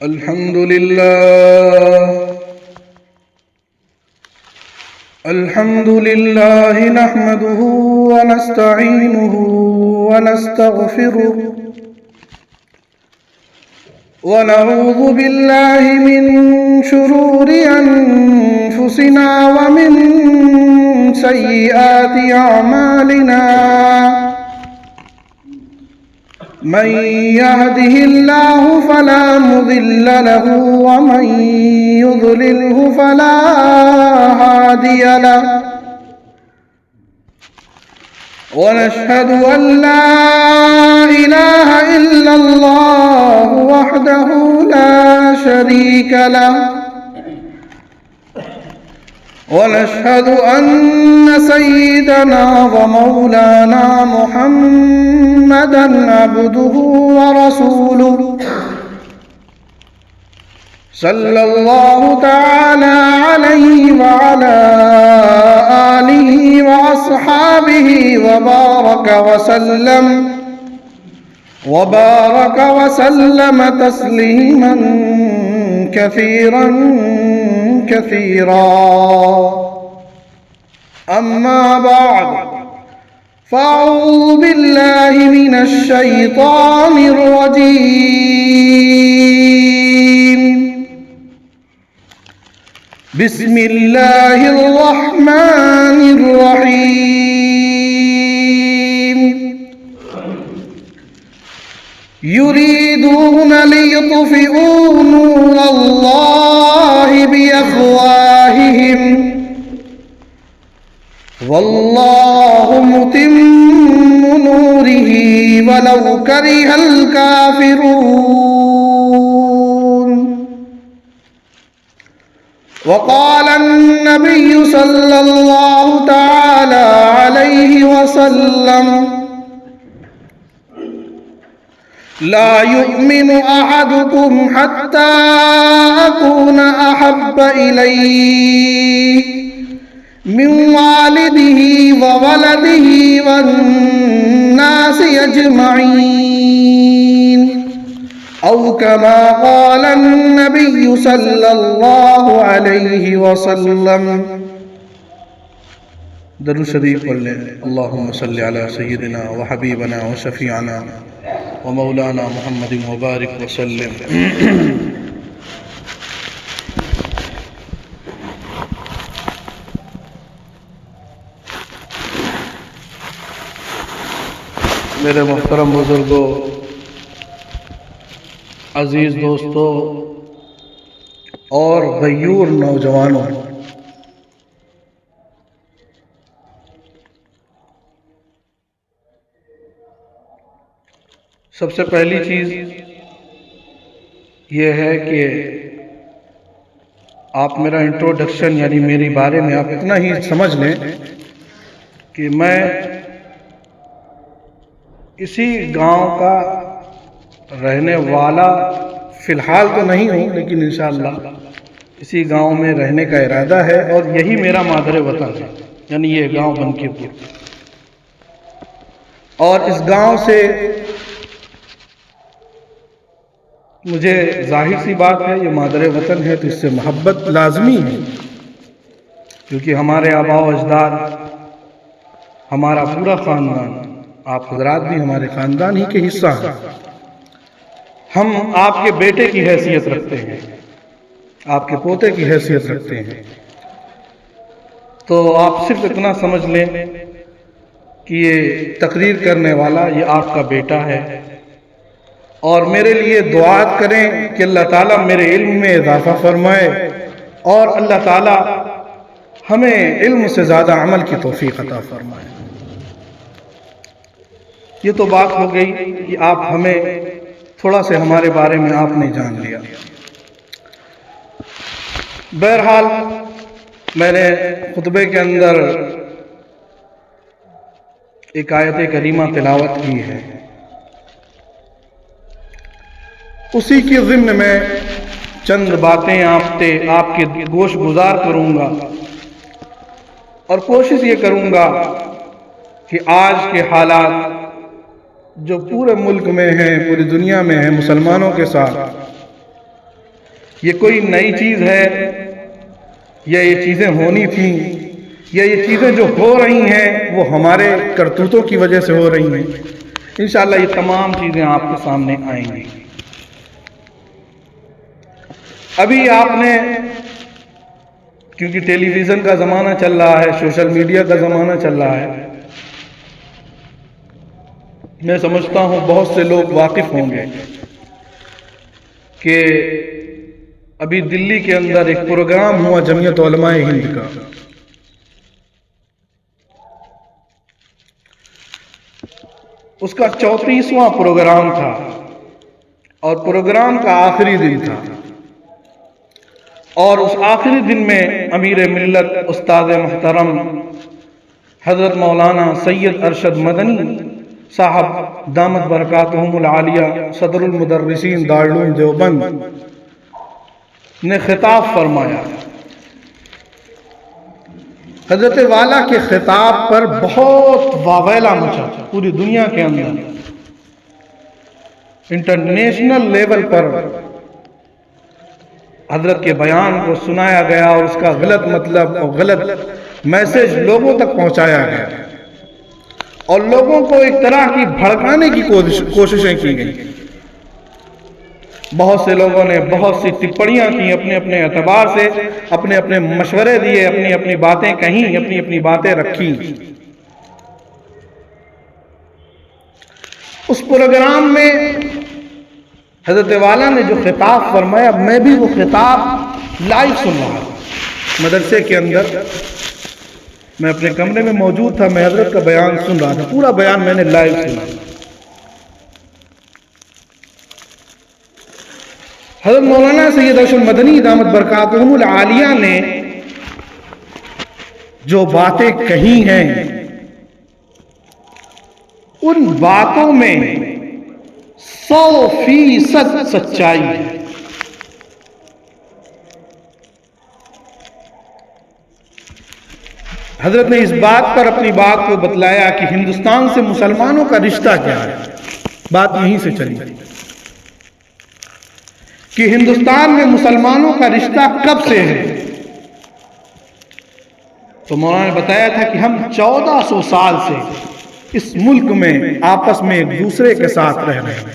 الحمد لله نحمده ونستعينه ونستغفره ونعوذ بالله من شرور أنفسنا ومن سيئات أعمالنا من يهده الله فلا مضل له ومن يضلله فلا هادي له ونشهد أن لا إله إلا الله وحده لا شريك له ونشهد أن سيدنا ومولانا محمدا عبده ورسوله صلى الله تعالى عليه وعلى آله وأصحابه وبارك وسلم تسليما كثيرا أما بعد فأعوذ بالله من الشيطان الرجيم بسم الله الرحمن الرحيم يريدون ليطفئوا نور الله بأفواههم والله متم نوره ولو كره الكافرون وقال النبي صلى الله تعالى عليه وسلم لا يؤمن أحدكم حتى أكون أحب إليه من والده وولده والناس أجمعين أو كما قال النبي صلى الله عليه وسلم. درود شریف پڑھ لیں. اللہم صلی علی سیدنا وحبیبنا وشفیعنا ومولانا محمد مبارک وسلم. میرے محترم بزرگوں، عزیز دوستوں اور غیور نوجوانوں، سب سے پہلی چیز یہ ہے کہ آپ میرا انٹروڈکشن یعنی میرے بارے میں آپ اتنا ہی سمجھ لیں کہ میں اسی گاؤں کا رہنے والا فی الحال تو نہیں ہوں، لیکن انشاءاللہ اسی گاؤں میں رہنے کا ارادہ ہے اور یہی میرا مادر وطن ہے، یعنی یہ گاؤں بنکے پور. اور اس گاؤں سے مجھے ظاہر سی بات ہے یہ مادر وطن ہے تو اس سے محبت لازمی ہے، کیونکہ ہمارے آباء و اجداد، ہمارا پورا خاندان، آپ حضرات بھی ہمارے خاندان ہی کے حصہ ہیں. ہم آپ کے بیٹے کی حیثیت رکھتے ہیں، آپ کے پوتے کی حیثیت رکھتے ہیں. تو آپ صرف اتنا سمجھ لیں کہ یہ تقریر کرنے والا یہ آپ کا بیٹا ہے، اور میرے لیے دعات کریں کہ اللہ تعالیٰ میرے علم میں اضافہ فرمائے اور اللہ تعالیٰ ہمیں علم سے زیادہ عمل کی توفیق عطا فرمائے. یہ تو بات ہو گئی کہ آپ ہمیں تھوڑا سے ہمارے بارے میں آپ نے جان لیا. بہرحال میں نے خطبے کے اندر ایک آیت کریمہ تلاوت کی ہے، اسی کی ضمن میں چند باتیں آپ کے گوش گزار کروں گا اور کوشش یہ کروں گا کہ آج کے حالات جو پورے ملک میں ہیں، پوری دنیا میں ہیں، مسلمانوں کے ساتھ یہ کوئی نئی چیز ہے یا یہ چیزیں ہونی تھیں یا یہ چیزیں جو ہو رہی ہیں وہ ہمارے کرتوتوں کی وجہ سے ہو رہی ہیں؟ انشاءاللہ یہ تمام چیزیں آپ کے سامنے آئیں گی۔ ابھی آپ نے، کیونکہ ٹیلی ویژن کا زمانہ چل رہا ہے، سوشل میڈیا کا زمانہ چل رہا ہے، میں سمجھتا ہوں بہت سے لوگ واقف ہوں گے کہ ابھی دلی کے اندر ایک پروگرام ہوا جمعیت علماء ہند کا۔ اس کا 34واں پروگرام تھا اور پروگرام کا آخری دن تھا، اور اس آخری دن میں امیر ملت استاد محترم حضرت مولانا سید ارشد مدنی صاحب دامت برکاتہم العالیہ صدر المدرسین دارالعلوم دیوبند نے خطاب فرمایا۔ حضرت والا کے خطاب پر بہت واویلا مچا پوری دنیا کے اندر، انٹرنیشنل لیول پر حضرت کے بیان کو سنایا گیا اور اس کا غلط مطلب اور غلط میسج لوگوں تک پہنچایا گیا اور لوگوں کو ایک طرح کی بھڑکانے کی کوششیں کی گئی۔ بہت سے لوگوں نے بہت سی ٹپڑیاں کی، اپنے اپنے اعتبار سے اپنے اپنے مشورے دیے، اپنی اپنی باتیں کہیں، اپنی اپنی باتیں رکھی۔ اس پروگرام میں حضرت والا نے جو خطاب فرمایا، میں بھی وہ خطاب لائیو سن رہا تھا مدرسے کے اندر۔ میں اپنے کمرے میں موجود تھا، میں حضرت کا بیان سن رہا تھا، پورا بیان میں نے لائیو سنا۔ حضرت مولانا سید ارشد مدنی دامت برکاتہم العالیہ نے جو باتیں کہی ہیں، ان باتوں میں 100% سچائی ہے۔ حضرت نے اس بات پر اپنی بات کو بتلایا کہ ہندوستان سے مسلمانوں کا رشتہ کیا ہے۔ بات یہیں سے چلی کہ ہندوستان میں مسلمانوں کا رشتہ کب سے ہے؟ تو مولانا نے بتایا تھا کہ ہم 1400 سال سے اس ملک میں آپس میں ایک دوسرے کے ساتھ رہ رہے ہیں۔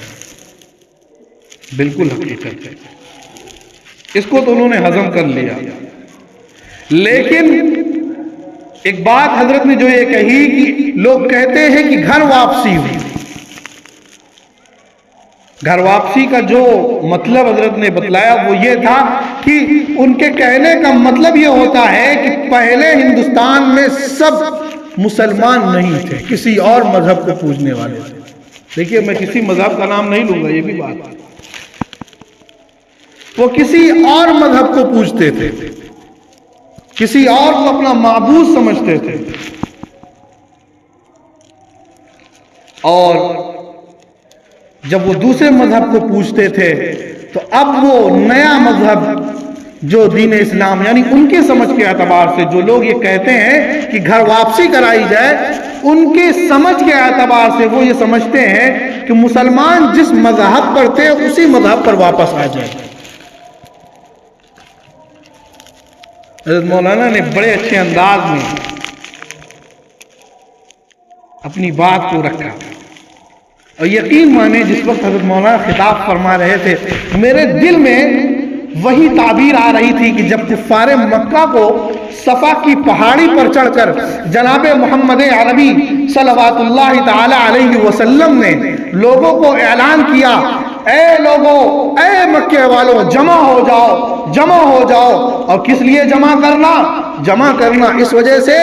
بالکل حقیقت ہے، اس کو تو انہوں نے ہضم کر لیا۔ لیکن ایک بات حضرت نے جو یہ کہی کہ لوگ کہتے ہیں کہ گھر واپسی ہوئی۔ گھر واپسی کا جو مطلب حضرت نے بتلایا وہ یہ تھا کہ ان کے کہنے کا مطلب یہ ہوتا ہے کہ پہلے ہندوستان میں سب مسلمان نہیں تھے، کسی اور مذہب کو پوجنے والے تھے۔ دیکھیے، میں کسی مذہب کا نام نہیں لوں گا، یہ بھی بات ہے، وہ کسی اور مذہب کو پوجتے تھے، کسی اور کو اپنا معبود سمجھتے تھے، اور جب وہ دوسرے مذہب کو پوجتے تھے تو اب وہ نیا مذہب جو دین اسلام، یعنی ان کے سمجھ کے اعتبار سے جو لوگ یہ کہتے ہیں کہ گھر واپسی کرائی جائے، ان کے سمجھ کے اعتبار سے وہ یہ سمجھتے ہیں کہ مسلمان جس مذہب پر تھے اسی مذہب پر واپس آ جائے۔ حضرت مولانا نے بڑے اچھے انداز میں اپنی بات کو رکھا، اور یقین مانے جس وقت حضرت مولانا خطاب فرما رہے تھے میرے دل میں وہی تعبیر آ رہی تھی کہ جب کفار مکہ کو صفا کی پہاڑی پر چڑھ کر جناب محمد عربی صلوات اللہ تعالی علیہ وسلم نے لوگوں کو اعلان کیا، اے لوگوں، اے مکے والوں، جمع ہو جاؤ، جمع ہو جاؤ۔ اور کس لیے جمع کرنا؟ جمع کرنا اس وجہ سے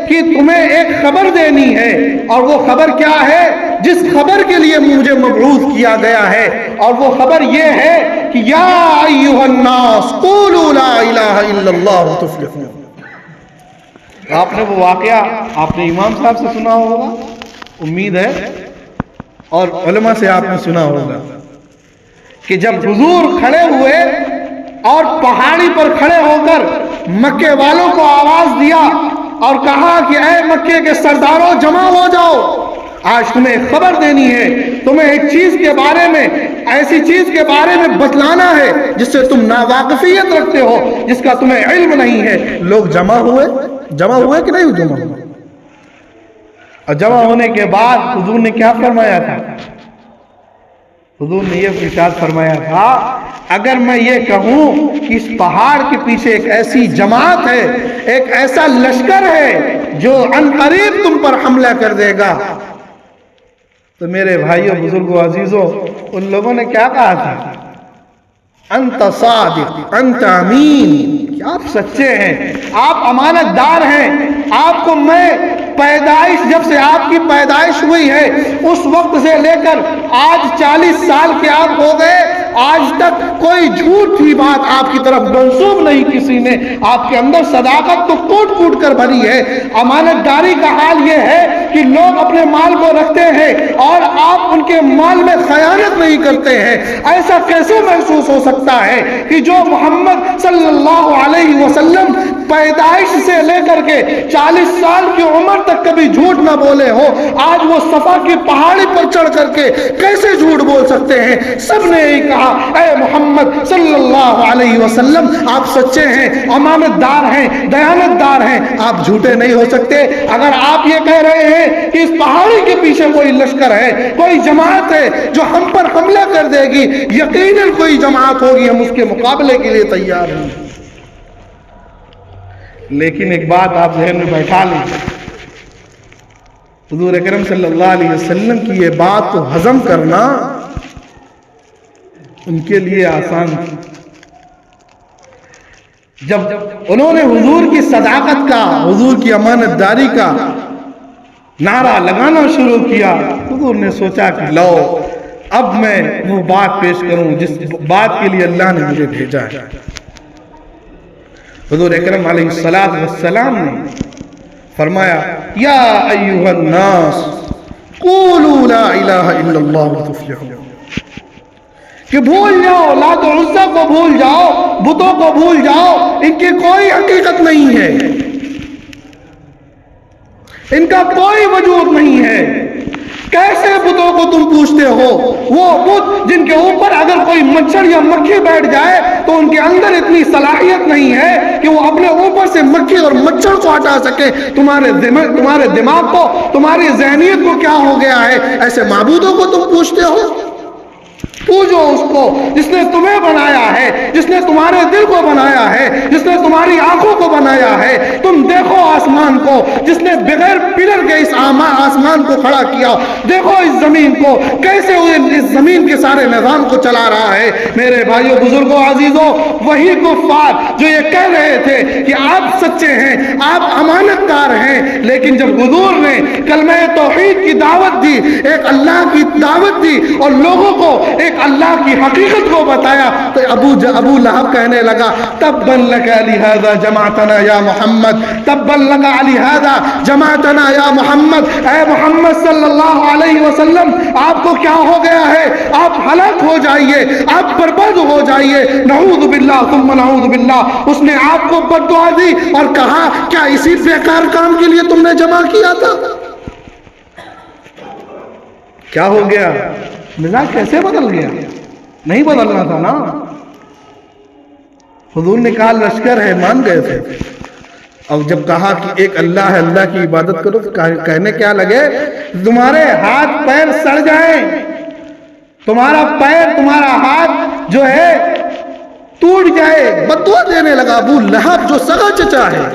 کہ تمہیں ایک خبر دینی ہے، اور وہ خبر کیا ہے؟ جس خبر کے لیے مجھے مبعوث کیا گیا ہے، اور وہ خبر یہ ہے کہ یا ایھا الناس قولوا لا الہ الا اللہ تفلحون۔ آپ نے وہ واقعہ آپ نے امام صاحب سے سنا ہوگا، امید ہے، اور علماء سے آپ نے سنا ہوگا کہ جب حضور کھڑے ہوئے اور پہاڑی پر کھڑے ہو کر مکے والوں کو آواز دیا اور کہا کہ اے مکے کے سرداروں، جمع ہو جاؤ، آج تمہیں خبر دینی ہے تمہیں ایک چیز کے بارے میں، ایسی چیز کے بارے میں بتلانا ہے جس سے تم ناواقفیت رکھتے ہو، جس کا تمہیں علم نہیں ہے۔ لوگ جمع ہوئے کہ نہیں جمع ہوئے؟ اور جمع ہونے کے بعد حضور نے کیا فرمایا تھا؟ حضور نے یہ ارشاد فرمایا تھا، اگر میں یہ کہوں کہ اس پہاڑ کے پیچھے ایک ایسی جماعت ہے، ایک ایسا لشکر ہے جو عن قریب تم پر حملہ کر دے گا، تو میرے بھائیوں، بزرگوں، عزیزوں، ان لوگوں نے کیا کہا تھا؟ انت صادق، انت امین، کہ آپ سچے ہیں، آپ امانت دار ہیں۔ آپ کو میں پیدائش، جب سے آپ کی پیدائش ہوئی ہے اس وقت سے لے کر آج 40 سال کے آپ ہو گئے، آج تک کوئی جھوٹی بات آپ کی طرف منسوب نہیں کسی نے۔ آپ کے اندر صداقت تو کوٹ کوٹ کر بھری ہے۔ امانت داری کا حال یہ ہے کہ لوگ اپنے مال کو رکھتے ہیں اور آپ ان کے مال میں خیانت نہیں کرتے ہیں۔ ایسا کیسے محسوس ہو سکتا ہے کہ جو محمد صلی اللہ علیہ وسلم پیدائش سے لے کر کے 40 سال کی عمر تک کبھی جھوٹ نہ بولے ہو، آج وہ صفا کی پہاڑی پر چڑھ کر کے کیسے جھوٹ بول سکتے ہیں؟ سب نے یہی کہا، اے محمد صلی اللہ علیہ وسلم، آپ سچے ہیں، امانت دار ہیں، دیانت دار ہیں، آپ جھوٹے نہیں ہو سکتے۔ اگر آپ یہ کہہ رہے ہیں کہ اس پہاڑی کے پیچھے کوئی لشکر ہے، کوئی جماعت ہے جو ہم پر حملہ کر دے گی، یقیناً کوئی جماعت ہوگی، ہم اس کے مقابلے کے لیے تیار ہیں۔ لیکن ایک بات آپ ذہن میں بیٹھا لیں، حضور اکرم صلی اللہ علیہ وسلم کی یہ بات کو ہضم کرنا ان کے لیے آسان تھی۔ جب انہوں نے حضور کی صداقت کا، حضور کی امانت داری کا نعرہ لگانا شروع کیا، حضور نے سوچا کہ لو اب میں وہ بات پیش کروں جس بات کے لیے اللہ نے مجھے بھیجا ہے۔ حضور اکرم علیہ السلام نے فرمایا، یا ایھا الناس قولوا لا الہ الا اللہ تفلحوا، کہ بھول جاؤ، لات و عزا کو بھول جاؤ، بتوں کو بھول جاؤ، ان کی کوئی حقیقت نہیں ہے، ان کا کوئی وجود نہیں ہے۔ کیسے بتوں کو تم پوچھتے ہو؟ وہ بت جن کے اوپر اگر کوئی مچھر یا مکھی بیٹھ جائے تو ان کے اندر اتنی صلاحیت نہیں ہے کہ وہ اپنے اوپر سے مکھی اور مچھر کو ہٹا سکے۔ تمہارے دماغ کو، تمہاری ذہنیت کو کیا ہو گیا ہے؟ ایسے معبودوں کو تم پوچھتے ہو؟ پوجو اس کو جس نے تمہیں بنایا ہے، جس نے تمہارے دل کو بنایا ہے، جس نے تمہاری آنکھوں کو بنایا ہے۔ تم دیکھو آسمان کو جس نے بغیر پلر کے اس آسمان کو کھڑا کیا، دیکھو اس زمین کو کیسے اس زمین کے سارے نظام کو چلا رہا ہے۔ میرے بھائیوں، بزرگوں، عزیزوں، وہی کفار جو یہ کہہ رہے تھے کہ آپ سچے ہیں، آپ امانت دار ہیں، لیکن جب حضور نے کلمہ توحید کی دعوت دی، ایک اللہ کی دعوت دی اور لوگوں کو ایک اللہ کی حقیقت کو بتایا، تو ابو لہب کہنے لگا، تبا لک لہذا جمعتنا یا محمد، تبا لک لہذا جمعتنا یا محمد۔ اے محمد صلی اللہ علیہ وسلم، آپ کو کیا ہو گیا ہے؟ آپ ہلاک ہو جائیے، آپ برباد ہو جائیے، نعوذ باللہ ثم نعوذ باللہ۔ اس نے آپ کو بد دعا دی اور کہا، کیا اسی بیکار کام کے لیے تم نے جمع کیا تھا؟ کیا ہو گیا؟ مزاج کیسے بدل گیا؟ نہیں بدلنا تھا نا۔ حضور نے کہا لشکر ہے، مان گئے تھے، اور جب کہا کہ ایک اللہ ہے، اللہ کی عبادت کرو، تو کہنے کیا لگے، تمہارے ہاتھ پیر سڑ جائیں، تمہارا پیر، تمہارا ہاتھ جو ہے ٹوٹ جائے۔ بد دعا دینے لگا۔ ابو لہب جو سگا چچا ہے،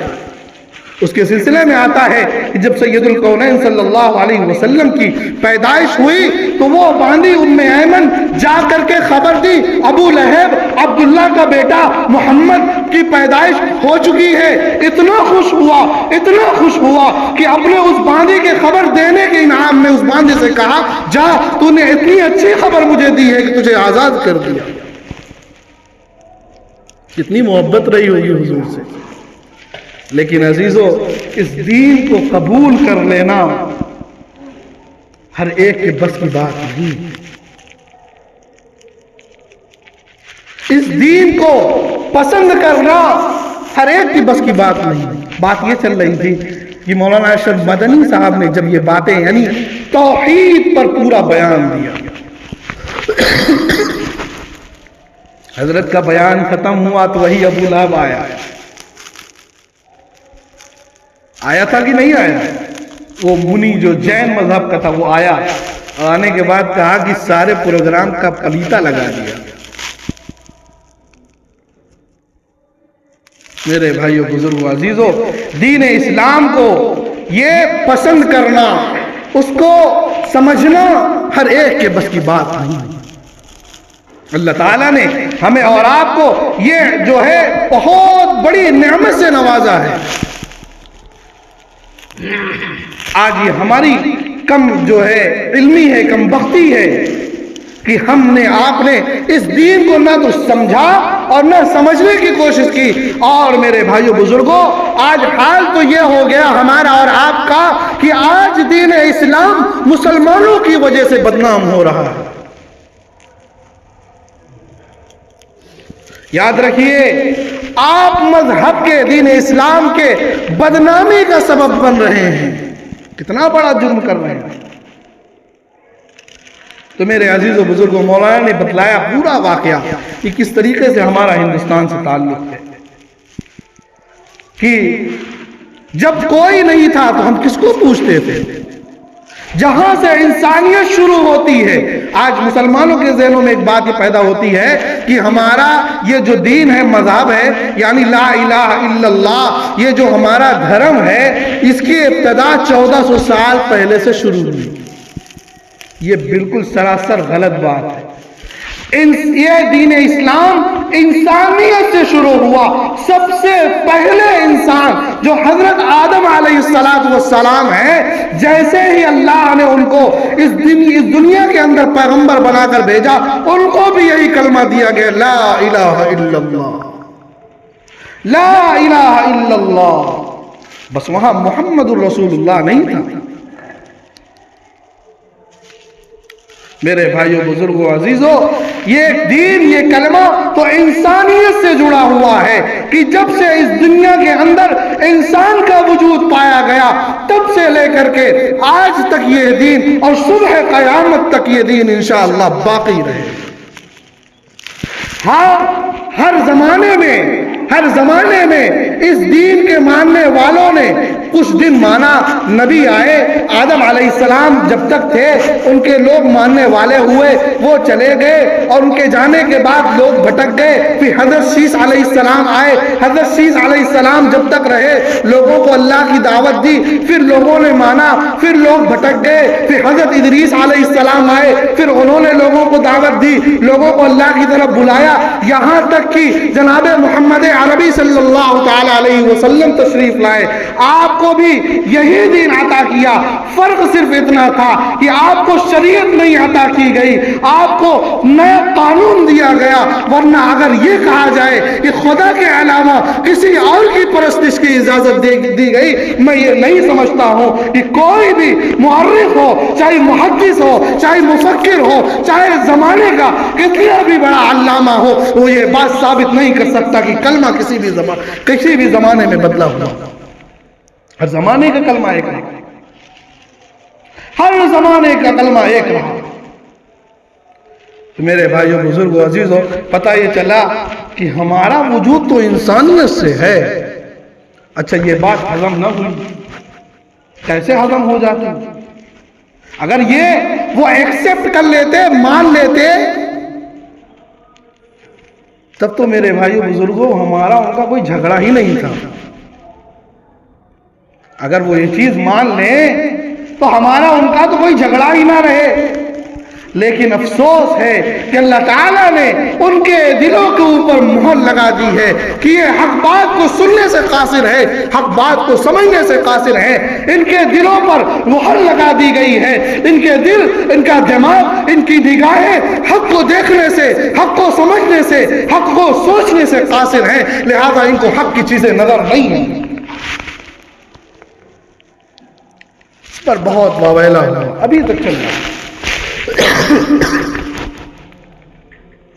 اس کے سلسلے میں آتا ہے کہ جب سید الکونین صلی اللہ علیہ وسلم کی پیدائش ہوئی تو وہ باندھی ام ایمن جا کر کے خبر دی، ابو لہب عبداللہ کا بیٹا محمد کی پیدائش ہو چکی ہے۔ اتنا خوش ہوا کہ اپنے اس باندھی کے خبر دینے کے انعام میں اس باندھی سے کہا، جا، تو نے اتنی اچھی خبر مجھے دی ہے کہ تجھے آزاد کر دیا۔ کتنی محبت رہی ہوگی حضور سے۔ لیکن عزیزو، اس دین کو قبول کر لینا ہر ایک کے بس کی بات نہیں۔ اس دین کو پسند کرنا ہر ایک کی بس کی بات نہیں۔ بات یہ چل رہی تھی کہ مولانا اشرف مدنی صاحب نے جب یہ باتیں، یعنی توحید پر پورا بیان دیا. حضرت کا بیان ختم ہوا تو وہی ابو لہب آیا. آیا تھا کہ نہیں آیا؟ وہ منی جو جین مذہب کا تھا وہ آیا. آنے کے بعد کہا کہ سارے پروگرام کا پلیتا لگا دیا. میرے بھائیو بزرگو عزیزو، دین اسلام کو یہ پسند کرنا، اس کو سمجھنا ہر ایک کے بس کی بات نہیں. اللہ تعالیٰ نے ہمیں اور آپ کو یہ جو ہے بہت بڑی نعمت سے نوازا ہے. آج یہ ہماری کم جو ہے علمی ہے، کم بختی ہے کہ ہم نے آپ نے اس دین کو نہ تو سمجھا اور نہ سمجھنے کی کوشش کی. اور میرے بھائیو بزرگوں، آج حال تو یہ ہو گیا ہمارا اور آپ کا کہ آج دین اسلام مسلمانوں کی وجہ سے بدنام ہو رہا ہے. یاد رکھیے، آپ مذہب کے، دین اسلام کے بدنامی کا سبب بن رہے ہیں. کتنا بڑا جرم کر رہے ہیں. تو میرے عزیز و بزرگوں، مولانا نے بتلایا پورا واقعہ کہ کس طریقے سے ہمارا ہندوستان سے تعلق ہے. کہ جب کوئی نہیں تھا تو ہم کس کو پوچھتے تھے؟ جہاں سے انسانیت شروع ہوتی ہے. آج مسلمانوں کے ذہنوں میں ایک بات یہ پیدا ہوتی ہے کہ ہمارا یہ جو دین ہے، مذہب ہے، یعنی لا الہ الا اللہ، یہ جو ہمارا دھرم ہے، اس کی ابتدا 1400 سال پہلے سے شروع ہوئی. یہ بالکل سراسر غلط بات ہے. یہ دین اسلام انسانیت سے شروع ہوا. سب سے پہلے انسان جو حضرت آدم علیہ السلام ہے، جیسے ہی اللہ نے ان کو اس دنیا کے اندر پیغمبر بنا کر بھیجا، ان کو بھی یہی کلمہ دیا گیا، لا الہ الا اللہ، لا الہ الا اللہ. بس وہاں محمد الرسول اللہ نہیں تھا. میرے بھائیو بزرگو عزیزو، یہ دین، یہ کلمہ تو انسانیت سے جڑا ہوا ہے کہ جب سے اس دنیا کے اندر انسان کا وجود پایا گیا، تب سے لے کر کے آج تک یہ دین اور صبح قیامت تک یہ دین انشاءاللہ باقی رہے. ہاں، ہر زمانے میں اس دین کے ماننے والوں نے کچھ دن مانا. نبی آئے، آدم علیہ السلام جب تک تھے ان کے لوگ ماننے والے ہوئے، وہ چلے گئے اور ان کے جانے کے بعد لوگ بھٹک گئے. پھر حضرت شیس علیہ السلام آئے. حضرت شیس علیہ السلام جب تک رہے، لوگوں کو اللہ کی دعوت دی، پھر لوگوں نے مانا، پھر لوگ بھٹک گئے. پھر حضرت ادریس علیہ السلام آئے، پھر انہوں نے لوگوں کو دعوت دی، لوگوں کو اللہ کی طرف بلایا، یہاں تک کہ جناب محمد عربی صلی اللہ تعالی علیہ وسلم تشریف لائے. آپ کو بھی یہی دین عطا کیا. فرق صرف اتنا تھا کہ آپ کو شریعت نہیں عطا کی گئی، آپ کو نیا قانون دیا گیا. ورنہ اگر یہ کہا جائے کہ خدا کے علاوہ کسی اور کی پرستش کی اجازت دی گئی، میں یہ نہیں سمجھتا ہوں کہ کوئی بھی مؤرخ ہو، چاہے محدث ہو، چاہے مفکر ہو، چاہے زمانے کا کتنا بھی بڑا علامہ ہو، وہ یہ بات ثابت نہیں کر سکتا کہ کلمہ کسی بھی زمانے میں بدلا ہوا. ہر زمانے کا کلمہ ایک رہا، ہر زمانے کا کلمہ ایک رہا. تو میرے بھائیو بزرگو عزیزو، پتہ یہ چلا کہ ہمارا وجود تو انسانیت سے ہے. اچھا، یہ بات ہضم نہ ہوئی، کیسے ہضم ہو جاتی؟ اگر یہ وہ ایکسپٹ کر لیتے، مان لیتے، تب تو میرے بھائیو بزرگوں ہمارا ان کا کوئی جھگڑا ہی نہیں تھا. اگر وہ یہ چیز مان لیں تو ہمارا ان کا تو کوئی جھگڑا ہی نہ رہے. لیکن افسوس ہے کہ اللہ تعالیٰ نے ان کے دلوں کے اوپر مہر لگا دی ہے کہ یہ حق بات کو سننے سے قاصر ہے، حق بات کو سمجھنے سے قاصر ہے. ان کے دلوں پر مہر لگا دی گئی ہے. ان کے دل، ان کا دماغ، ان کی نگاہیں حق کو دیکھنے سے، حق کو سمجھنے سے، حق کو سوچنے سے قاصر ہیں. لہذا ان کو حق کی چیزیں نظر نہیں ہیں. اس پر بہت واویلا ہوا، ابھی تک چل رہا ہے.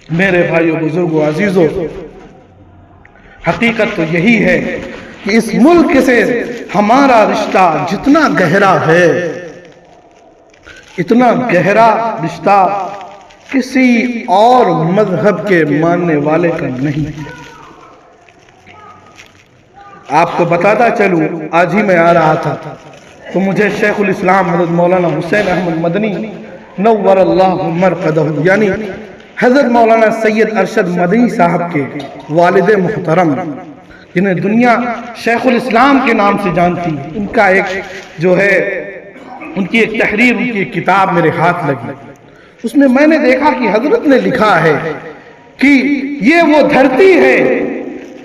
میرے بھائیو بزرگو عزیزو، حقیقت تو یہی ہے کہ اس ملک سے ہمارا رشتہ جتنا گہرا ہے، اتنا گہرا رشتہ کسی اور مذہب کے ماننے والے کا نہیں۔ آپ کو بتاتا چلوں، آج ہی میں آ رہا تھا تو مجھے شیخ الاسلام حضرت مولانا حسین احمد مدنی نور اللہ مرقدہ یعنی حضرت مولانا سید ارشد مدنی صاحب کے والد محترم، جنہیں دنیا شیخ الاسلام کے نام سے جانتی، ان کا ایک جو ہے ان کی ایک تحریر، ان کی ایک کتاب میرے ہاتھ لگی۔ اس میں نے دیکھا کہ حضرت نے لکھا ہے کہ یہ وہ دھرتی ہے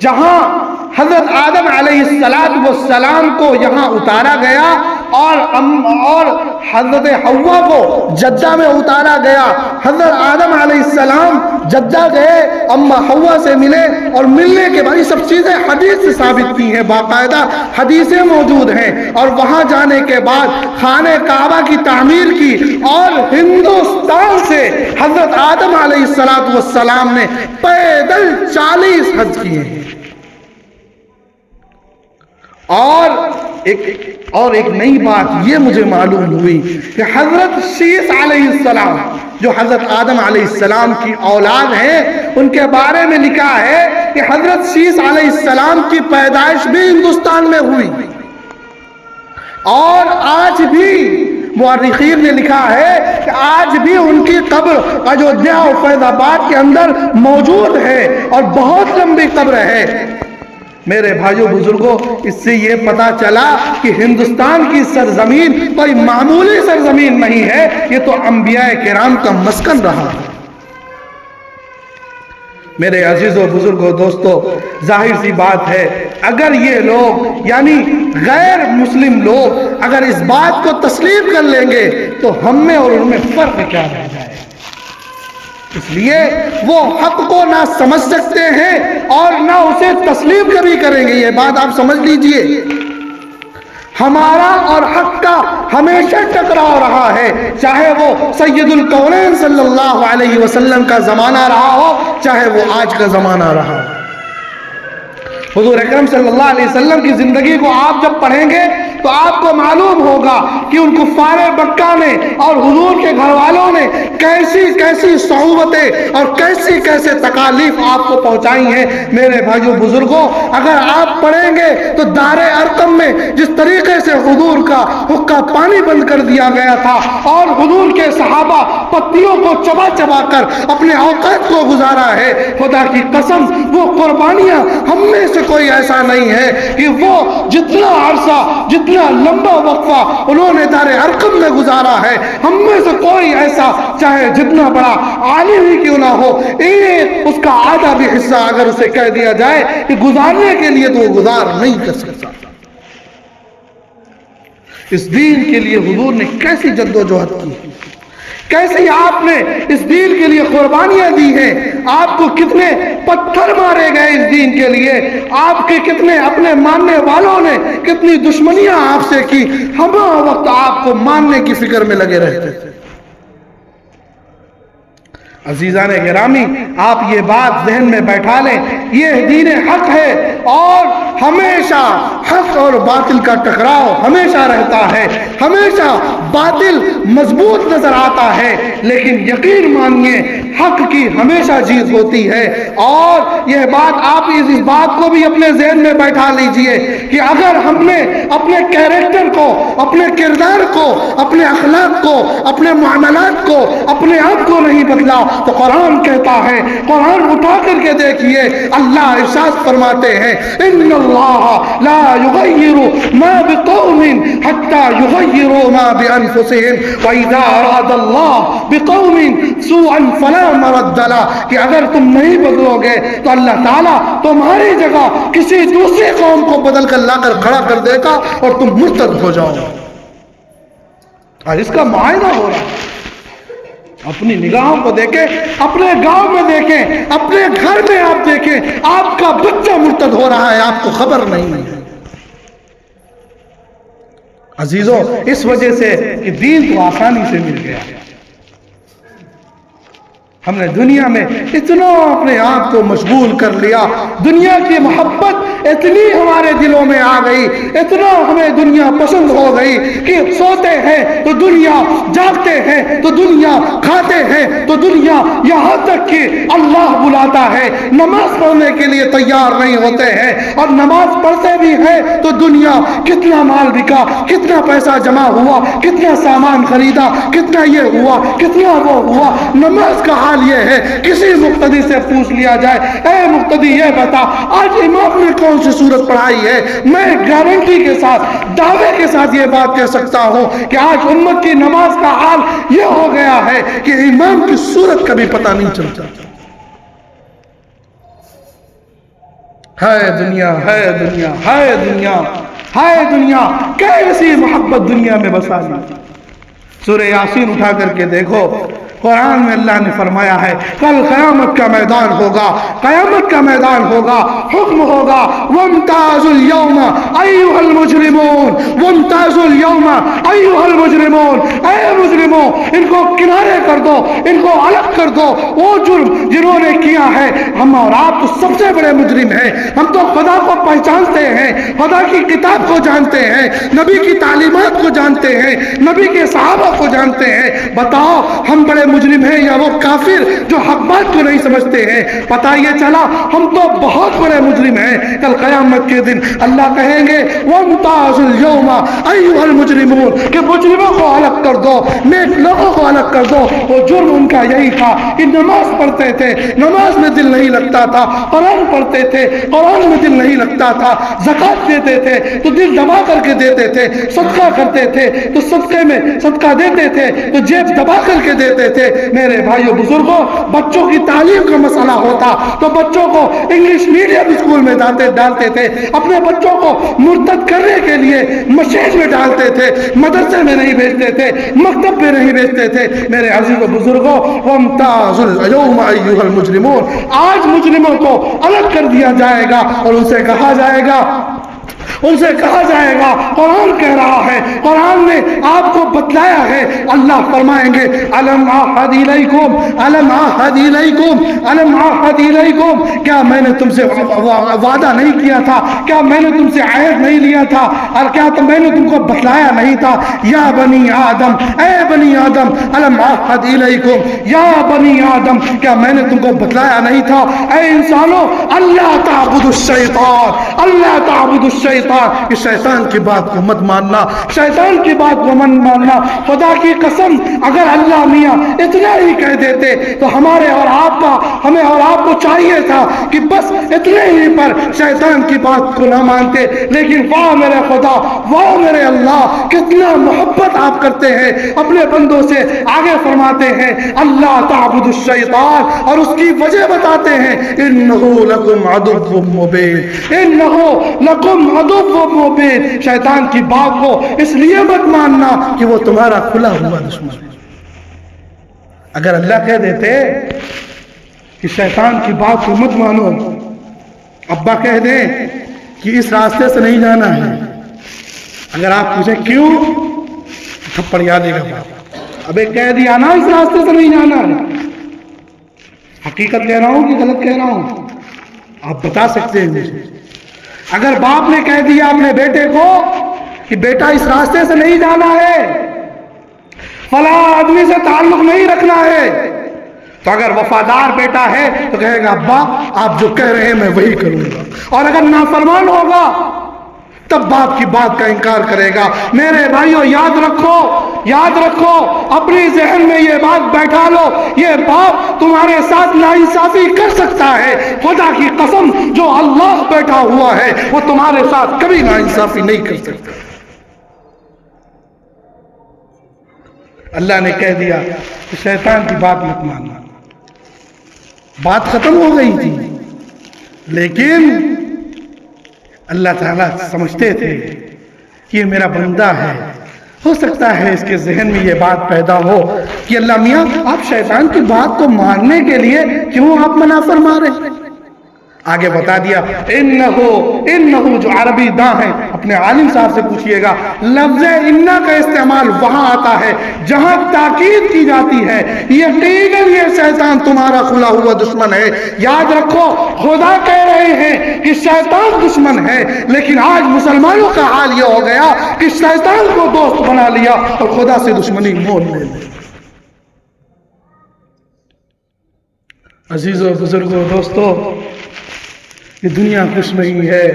جہاں حضرت آدم علیہ السلام کو یہاں اتارا گیا اور حضرت حوا کو جدہ میں اتارا گیا۔ حضرت آدم علیہ السلام جدہ گئے، اما حوا سے ملے، اور ملنے کے بعد یہ سب چیزیں حدیث سے ثابت کی ہیں، باقاعدہ حدیثیں موجود ہیں، اور وہاں جانے کے بعد خانہ کعبہ کی تعمیر کی، اور ہندوستان سے حضرت آدم علیہ السلام نے پیدل 40 حج کیے ہیں۔ اور ایک نئی بات یہ مجھے معلوم ہوئی کہ حضرت شیس علیہ السلام جو حضرت آدم علیہ السلام کی اولاد ہیں، ان کے بارے میں لکھا ہے کہ حضرت شیس علیہ السلام کی پیدائش بھی ہندوستان میں ہوئی، اور آج بھی مورخین نے لکھا ہے کہ آج بھی ان کی قبر اجودھیا اور فیض آباد کے اندر موجود ہے، اور بہت لمبی قبر ہے۔ میرے بھائیوں بزرگوں، اس سے یہ پتا چلا کہ ہندوستان کی سرزمین کوئی معمولی سرزمین نہیں ہے، یہ تو انبیاء کرام کا مسکن رہا ہے۔ میرے عزیزوں بزرگوں دوستو، ظاہر سی بات ہے اگر یہ لوگ یعنی غیر مسلم لوگ اگر اس بات کو تسلیم کر لیں گے تو ہم میں اور ان میں فرق کیا رہ جائے؟ اس لیے وہ حق کو نہ سمجھ سکتے ہیں اور نہ اسے تسلیم کبھی کریں گے۔ یہ بات آپ سمجھ لیجئے، ہمارا اور حق کا ہمیشہ ٹکراؤ رہا ہے، چاہے وہ سید الکونین صلی اللہ علیہ وسلم کا زمانہ رہا ہو، چاہے وہ آج کا زمانہ رہا ہو۔ حضور اکرم صلی اللہ علیہ وسلم کی زندگی کو آپ جب پڑھیں گے تو آپ کو معلوم ہوگا کہ ان کفار مکہ نے اور حضور کے گھر والوں نے کیسی کیسی صعوبتیں اور کیسی کیسے تکالیف آپ کو پہنچائی ہیں۔ میرے بھائیوں بزرگوں، اگر آپ پڑھیں گے تو دار ارقم میں جس طریقے سے حضور کا حقہ پانی بند کر دیا گیا تھا اور حضور کے صحابہ پتیوں کو چبا چبا کر اپنے اوقات کو گزارا ہے، خدا کی قسم وہ قربانیاں ہم میں سے کوئی ایسا نہیں ہے کہ وہ جتنا عرصہ جتنا لمبا وقفہ انہوں نے دار ارقم میں گزارا ہے، ہم میں سے کوئی ایسا چاہے جتنا بڑا عالم ہی کیوں نہ ہو، ایک اس کا آدھا بھی حصہ اگر اسے کہہ دیا جائے کہ گزارنے کے لیے تو وہ گزار نہیں کر سکتا۔ اس دین کے لیے حضور نے کیسی جدوجہد کی، کیسے آپ نے اس دین کے لیے قربانیاں دی ہیں، آپ کو کتنے پتھر مارے گئے اس دین کے لیے، آپ کے کتنے اپنے ماننے والوں نے کتنی دشمنیاں آپ سے کی، ہم وقت آپ کو ماننے کی فکر میں لگے رہتے تھے۔ عزیزان گرامی، آپ یہ بات ذہن میں بیٹھا لیں، یہ دین حق ہے اور ہمیشہ حق اور باطل کا ٹکراؤ ہمیشہ رہتا ہے، ہمیشہ باطل مضبوط نظر آتا ہے، لیکن یقین مانیے حق کی ہمیشہ جیت ہوتی ہے۔ اور یہ بات آپ اس بات کو بھی اپنے ذہن میں بیٹھا لیجئے کہ اگر ہم نے اپنے کیریکٹر کو، اپنے کردار کو، اپنے اخلاق کو، اپنے معاملات کو، اپنے آپ کو نہیں بدلا تو قرآن کہتا ہے، قرآن اٹھا کر کے دیکھیے، اللہ ارشاد فرماتے ہیں ان اللہ لا یغیر ما بقوم حتی یغیروا ما بانفسهم واذا اراد اللہ بقوم سوءا فلا مرد له، کہ اگر تم نہیں بدلو گے تو اللہ تعالیٰ تمہاری جگہ کسی دوسری قوم کو بدل کر لا کر کھڑا کر دے گا اور تم مرتد ہو جاؤ گے۔ اور اس کا معائنہ ہو رہا ہے، اپنی نگاہوں کو دیکھیں، اپنے گاؤں میں دیکھیں، اپنے گھر میں آپ دیکھیں، آپ کا بچہ مرتد ہو رہا ہے، آپ کو خبر نہیں ہے۔ عزیزوں، اس وجہ سے کہ دین تو آسانی سے مل گیا، ہم نے دنیا میں اتنا اپنے آپ کو مشغول کر لیا، دنیا کی محبت اتنی ہمارے دلوں میں آ گئی، اتنا ہمیں دنیا پسند ہو گئی کہ سوتے ہیں تو دنیا، جاگتے ہیں تو دنیا، کھاتے ہیں تو دنیا، یہاں تک کہ اللہ بلاتا ہے نماز پڑھنے کے لیے تیار نہیں ہوتے ہیں، اور نماز پڑھتے بھی ہیں تو دنیا، کتنا مال بکا، کتنا پیسہ جمع ہوا، کتنا سامان خریدا، کتنا یہ ہوا، کتنا وہ ہوا۔ نماز کا حال یہ ہے، کسی مقتدی سے پوچھ لیا جائے، اے مقتدی یہ بتا آج امام نے کون سی سورت پڑھائی ہے، میں گارنٹی کے ساتھ، دعوے کے ساتھ یہ بات کہہ سکتا ہوں کہ آج امت کی نماز کا حال یہ ہو گیا ہے کہ امام کی سورت کا بھی پتہ نہیں چلتا۔ ہے دنیا، ہے دنیا، ہے دنیا، ہے دنیا، کیسی محبت دنیا میں بسا لی۔ سورہ یاسین اٹھا کر کے دیکھو، قرآن میں اللہ نے فرمایا ہے کل قیامت کا میدان ہوگا، قیامت کا میدان ہوگا، حکم ہوگا وامتازوا اليوم ایھا المجرمون، وامتازوا اليوم ایھا المجرمون، اے مجرموں ان کو کنارے کر دو، ان کو الگ کر دو، وہ جرم جنہوں نے کیا ہے۔ ہم اور آپ تو سب سے بڑے مجرم ہیں، ہم تو خدا کو پہچانتے ہیں، خدا کی کتاب کو جانتے ہیں، نبی کی تعلیمات کو جانتے ہیں، نبی کے صحابہ کو جانتے ہیں۔ بتاؤ ہم بڑے مجرم ہیں یا وہ کافر جو حق بات کو نہیں سمجھتے ہیں؟ پتہ یہ چلا ہم تو بہت بڑے مجرم ہیں۔ کل قیامت کے دن اللہ کہیں گے وامتازوا اليوم ایھا المجرمون، کہ مجرموں کو الگ کر دو، نیک لوگوں کو الگ کر دو۔ وہ جرم ان کا یہی تھا کہ نماز پڑھتے تھے، نماز میں دل نہیں لگتا تھا، قرآن پڑھتے تھے، قرآن میں دل نہیں لگتا تھا، زکوٰۃ دیتے تھے تو دل دبا کر کے دیتے تھے، صدقہ کرتے تھے تو صدقے میں صدقہ دیتے تھے تو جیب دبا کر کے دیتے تھے۔ میرے بھائیو بزرگوں، بچوں کی تعلیم کا مسئلہ ہوتا تو بچوں کو انگلش میڈیم اسکول میں ڈالتے تھے، اپنے بچوں کو مرتد کرنے کے لیے مشین میں ڈالتے تھے، مدرسے میں نہیں بھیجتے تھے، مکتب میں نہیں بھیجتے تھے۔ میرے عزیز و بزرگوں، وامتازوا اليوم ایھا المجرمون، آج مجرموں کو الگ کر دیا جائے گا اور ان سے کہا جائے گا، ان سے کہا جائے گا، قرآن کہہ رہا ہے، قرآن نے آپ کو بتلایا ہے۔ اللہ فرمائیں گے الم اعہد الیکم، الم اعہد الیکم، الم اعہد الیکم، کیا میں نے تم سے وعدہ نہیں کیا تھا؟ کیا میں نے تم سے عہد نہیں لیا تھا؟ اور کیا میں نے تم کو بتلایا نہیں تھا؟ یا بنی آدم، اے بنی آدم، الم اعہد الیکم، یا بنی آدم، کیا میں نے تم کو بتلایا نہیں تھا؟ اے انسانوں، اللہ تعبدوا الشیطان، اللہ تعبدوا الشیطان، کہ شیطان کی بات کو مت ماننا، شیطان کی بات کو مت ماننا۔ خدا کی قسم اگر اللہ میاں اتنا ہی کہہ دیتے تو ہمیں اور آپ کو چاہیے تھا کہ بس اتنے ہی پر شیطان کی بات کو نہ مانتے۔ لیکن واہ میرے خدا، واہ میرے اللہ، کتنا محبت آپ کرتے ہیں اپنے بندوں سے۔ آگے فرماتے ہیں اللہ تعبدوا الشیطان، اور اس کی وجہ بتاتے ہیں انہ لکم عدو مبین، انہ لکم عدو مبین، شیطان کی بات کو اس لیے مت ماننا کہ وہ تمہارا کھلا ہوا دشمن ہے۔ اگر اللہ کہہ دیتے کہ شیطان کی بات کو مت مانو، ابا کہہ دیں کہ اس راستے سے نہیں جانا ہے، اگر آپ پوچھیں کیوں، تھپڑ یاد گا باپ، ابے کہہ دیا نا اس راستے سے نہیں جانا ہے۔ حقیقت کہہ رہا ہوں کہ غلط کہہ رہا ہوں؟ آپ بتا سکتے ہیں مجھے۔ اگر باپ نے کہہ دیا اپنے بیٹے کو کہ بیٹا اس راستے سے نہیں جانا ہے، فلاں آدمی سے تعلق نہیں رکھنا ہے، تو اگر وفادار بیٹا ہے تو کہے گا ابا آپ جو کہہ رہے ہیں میں وہی کروں گا، اور اگر نافرمان ہوگا تب باپ کی بات کا انکار کرے گا۔ میرے بھائیو یاد رکھو، یاد رکھو، اپنی ذہن میں یہ بات بیٹھا لو، یہ باپ تمہارے ساتھ ناانصافی کر سکتا ہے، خدا کی قسم جو اللہ بیٹھا ہوا ہے وہ تمہارے ساتھ کبھی ناانصافی نہیں کر سکتا۔ اللہ نے کہہ دیا کہ شیطان کی بات مت ماننا، بات ختم ہو گئی تھی، لیکن اللہ تعالیٰ سمجھتے تھے کہ یہ میرا بندہ ہے، ہو سکتا ہے اس کے ذہن میں یہ بات پیدا ہو کہ اللہ میاں آپ شیطان کی بات کو ماننے کے لیے کیوں آپ منع فرما رہے ہیں؟ آگے بتا دیا انہو جو عربی داں ہیں اپنے عالم صاحب سے پوچھئے گا، لفظ انہ کا استعمال وہاں آتا ہے جہاں تاکید کی جاتی ہے یقیناً یہ شیطان تمہارا کھلا ہوا دشمن ہے۔ یاد رکھو خدا کہہ رہے ہیں کہ شیطان دشمن ہے، لیکن آج مسلمانوں کا حال یہ ہو گیا کہ شیطان کو دوست بنا لیا اور خدا سے دشمنی مول لے لی۔ عزیزو بزرگو دوستو، یہ دنیا کچھ نہیں ہے۔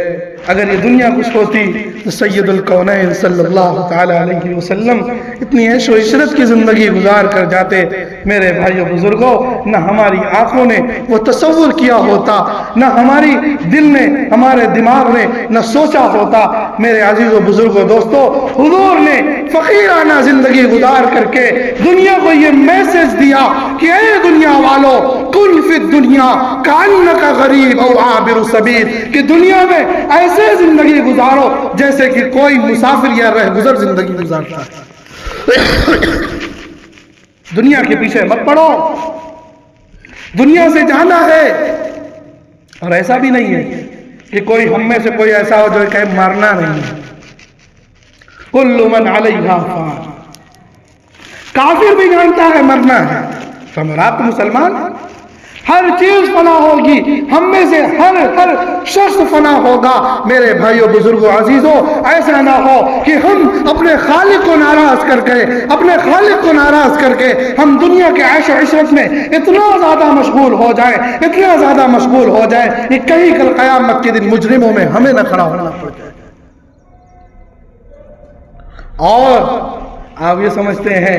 اگر یہ دنیا کچھ ہوتی تو سید الکونین صلی اللہ تعالی علیہ وسلم اتنی عیش و عشرت کی زندگی گزار کر جاتے۔ میرے بھائیو بزرگوں، نہ ہماری آنکھوں نے وہ تصور کیا ہوتا، نہ ہماری دل نے، ہمارے دماغ نے نہ سوچا ہوتا۔ میرے عزیز و بزرگوں دوستو، حضور نے فقیرانہ زندگی گزار کر کے دنیا کو یہ میسج دیا کہ اے دنیا والو، کن فی الدنیا کانک غریب او عابر سبیل، کہ دنیا میں ایسے زندگی گزارو جیسے کہ کوئی مسافر یا رہ گزر زندگی گزارتا ہے۔ دنیا کے پیچھے مت پڑو، دنیا سے جانا ہے۔ اور ایسا بھی نہیں ہے کہ کوئی ہم میں سے کوئی ایسا ہو جو کہے مرنا نہیں ہے۔ کل من علیہا فان، کافر بھی جانتا ہے مرنا ہے، آپ مسلمان، ہر چیز فنا ہوگی، ہم میں سے ہر شخص فنا ہوگا۔ میرے بھائیو بزرگو عزیزو، ایسا نہ ہو کہ ہم اپنے خالق کو ناراض کر کے ہم دنیا کے عیش و عشرت میں اتنا زیادہ مشغول ہو جائیں کہ کہیں کل قیامت کے دن مجرموں میں ہمیں نہ کھڑا ہونا پڑ جائے۔ اور آپ یہ سمجھتے ہیں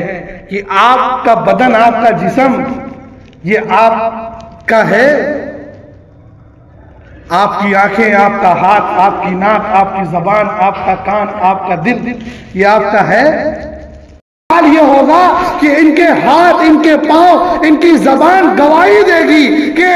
کہ آپ کا بدن، آپ کا جسم یہ آپ کا ہے؟ آپ کی آنکھیں، آپ کا ہاتھ، آپ کی ناک، آپ کی زبان، آپ کا کان، آپ کا دل، یہ آپ کا ہے؟ حال یہ ہوگا کہ ان کے ہاتھ، ان کے پاؤں، ان کی زبان گواہی دے گی کہ اے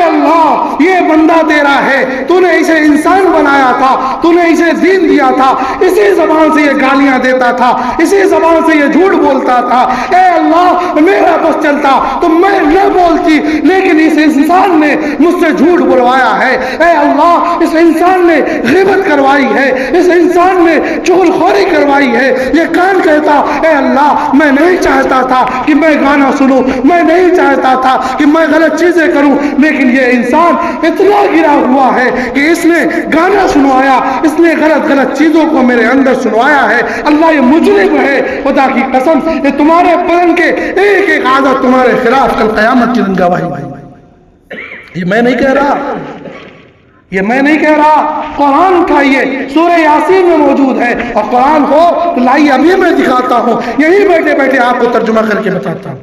اللہ یہ بندہ تیرا ہے، تو نے اسے انسان بنایا تھا، تو نے اسے دین دیا تھا، اسی زبان سے یہ گالیاں دیتا تھا، اسی زبان سے یہ جھوٹ بولتا تھا۔ اے اللہ میرا بس چلتا تو میں نہ بولتی، لیکن اس انسان نے مجھ سے جھوٹ بلوایا ہے۔ اے اللہ اس انسان نے غیبت کروائی ہے، اس انسان نے چغل خوری کروائی ہے۔ یہ کان کہتا اے اللہ میں نہیں چاہتا تھا کہ میں گانا سنوں، میں نہیں چاہتا تھا کہ میں غلط چیزیں کروں، لیکن یہ انسان اتنا گرا ہوا ہے کہ اس نے گانا سنوایا، اس نے غلط چیزوں کو میرے اندر سنوایا ہے۔ اللہ یہ مجرم ہے، خدا کی قسم یہ تمہارے بدن کے ایک عادت تمہارے خلاف کل قیامت کی دن گواہی۔ یہ میں نہیں کہہ رہا، قرآن اٹھائیے، سورہ یاسین میں موجود ہے، اور قرآن ہو تو لائیے ابھی میں دکھاتا ہوں، یہی بیٹھے بیٹھے آپ کو ترجمہ کر کے بتاتا ہوں۔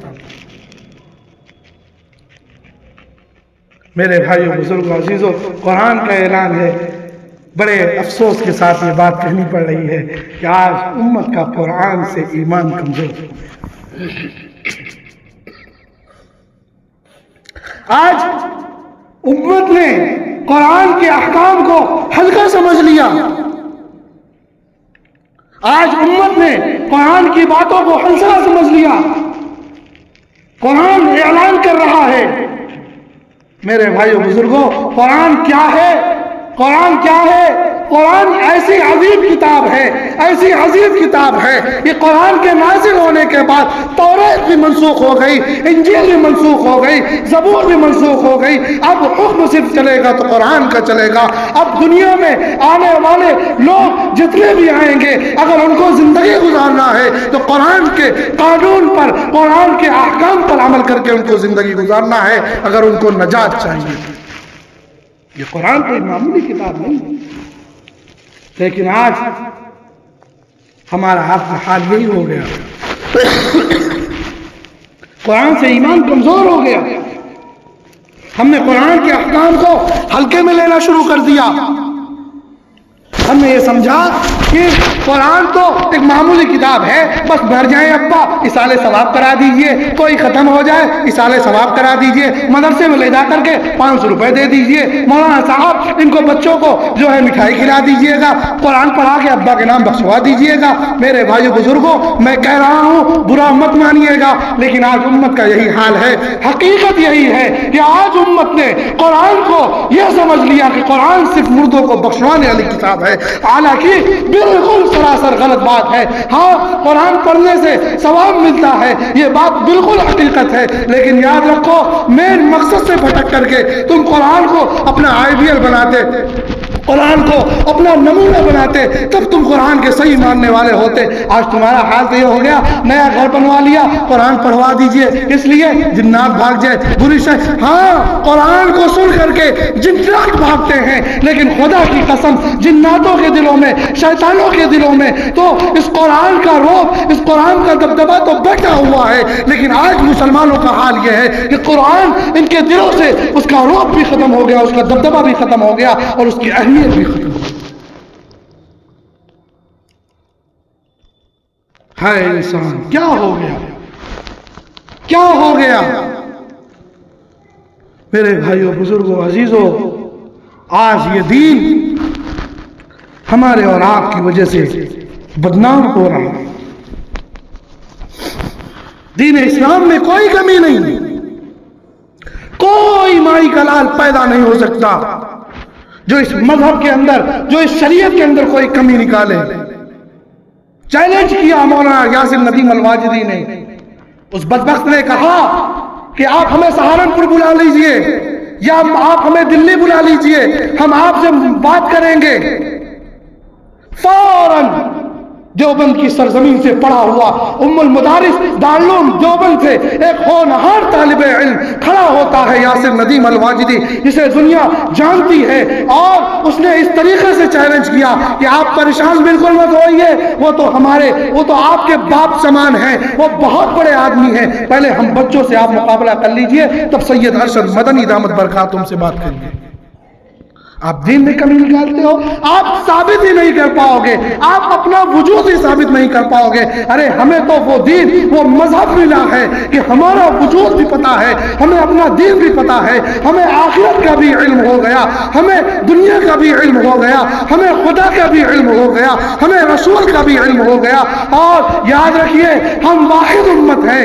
میرے بھائیو بزرگو عزیزو، قرآن کا اعلان ہے۔ بڑے افسوس کے ساتھ یہ بات کہنی پڑ رہی ہے کہ آج امت کا قرآن سے ایمان کمزور ہو گیا۔ آج امت نے قرآن کے احکام کو ہلکا سمجھ لیا، آج امت نے قرآن کی باتوں کو ہلکا سمجھ لیا۔ قرآن اعلان کر رہا ہے، میرے بھائیو بزرگوں، قرآن کیا ہے؟ قرآن ایسی عظیم کتاب ہے، ایسی عظیم کتاب ہے۔ یہ قرآن کے نازل ہونے کے بعد توریت بھی منسوخ ہو گئی، انجیل بھی منسوخ ہو گئی، زبور بھی منسوخ ہو گئی۔ اب حکم صرف چلے گا تو قرآن کا چلے گا۔ اب دنیا میں آنے والے لوگ جتنے بھی آئیں گے، اگر ان کو زندگی گزارنا ہے تو قرآن کے قانون پر، قرآن کے احکام پر عمل کر کے ان کو زندگی گزارنا ہے، اگر ان کو نجات چاہیے۔ یہ قرآن کوئی معمولی کتاب نہیں ہے، لیکن آج ہمارا آپ کا حال یہی ہو گیا، قرآن سے ایمان کمزور ہو گیا۔ ہم نے قرآن کے احکام کو ہلکے میں لینا شروع کر دیا۔ ہم نے یہ سمجھا کہ قرآن تو ایک معمولی کتاب ہے، بس مر جائیں ابا اصالہ ثواب کرا دیجئے، کوئی ختم ہو جائے اصالہ ثواب کرا دیجئے، مدرسے میں لے جا کر کے 500 روپے دے دیجئے، مولانا صاحب ان کو بچوں کو جو ہے مٹھائی کھلا دیجئے گا، قرآن پڑھا کے ابا کے نام بخشوا دیجئے گا۔ میرے بھائیو بزرگوں، میں کہہ رہا ہوں برا مت مانیے گا، لیکن آج امت کا یہی حال ہے۔ حقیقت یہی ہے کہ آج امت نے قرآن کو یہ سمجھ لیا کہ قرآن صرف مردوں کو بخشوانے والی کتاب ہے، حالانکہ بالکل سراسر غلط بات ہے۔ ہاں قرآن پڑھنے سے ثواب ملتا ہے، یہ بات بالکل حقیقت ہے، لیکن یاد رکھو مین مقصد سے بھٹک کر کے تم قرآن کو اپنا آئیڈیل بناتے، قرآن کو اپنا نمونہ بناتے، تب تم قرآن کے صحیح ماننے والے ہوتے۔ آج تمہارا حال تو یہ ہو گیا، نیا گھر بنوا لیا، قرآن پڑھوا دیجئے، اس لیے جنات بھاگ جائے، بری شے۔ ہاں قرآن کو سن کر کے جنات بھاگتے ہیں، لیکن خدا کی قسم جناتوں کے دلوں میں، شیطانوں کے دلوں میں تو اس قرآن کا روب، اس قرآن کا دبدبہ تو بیٹھا ہوا ہے۔ لیکن آج مسلمانوں کا حال یہ ہے کہ قرآن ان کے دلوں سے اس کا روب بھی ختم ہو گیا، اس کا دبدبہ بھی ختم ہو گیا، اور اس کی اہمیت بھی ختم ہو گئی۔ ہائے انسان، کیا ہو گیا، کیا ہو گیا؟ میرے بھائیوں، بزرگوں، عزیزوں، آج یہ دین ہمارے اور آپ کی وجہ سے بدنام ہو رہا ہے۔ دین اسلام میں کوئی کمی نہیں، کوئی مائی کا لال پیدا نہیں ہو سکتا جو اس مذہب کے اندر، جو اس شریعت کے اندر کوئی کمی نکالے۔ چیلنج کیا مولانا یاسر ندیم الواجدی نے، اس بدبخت نے کہا کہ آپ ہمیں سہارنپور بلا لیجئے یا آپ ہمیں دلی بلا لیجئے، ہم آپ سے بات کریں گے۔ فوراً دیوبند کی سرزمین سے پڑھا ہوا ام المدارس دارالعلوم دیوبند سے ایک ہونہار طالب علم کھڑا ہوتا ہے، یاسر ندیم الواجدی، جسے دنیا جانتی ہے، اور اس نے اس طریقے سے چیلنج کیا کہ آپ پریشان بالکل مت ہوئیے، وہ تو آپ کے باپ سمان ہیں، وہ بہت بڑے آدمی ہیں، پہلے ہم بچوں سے آپ مقابلہ کر لیجئے، تب سید ارشد مدنی دامت برکاتہم سے بات کریں گے۔ آپ دین میں کمی نکالتے ہو، آپ ثابت ہی نہیں کر پاؤ گے، آپ اپنا وجود ہی ثابت نہیں کر پاؤ گے۔ ارے ہمیں تو وہ دین، وہ مذہب ملا ہے کہ ہمارا وجود بھی پتا ہے، ہمیں اپنا دین بھی پتا ہے، ہمیں آخرت کا بھی علم ہو گیا، ہمیں دنیا کا بھی علم ہو گیا، ہمیں خدا کا بھی علم ہو گیا، ہمیں رسول کا بھی علم ہو گیا۔ اور یاد رکھیے ہم واحد امت ہیں،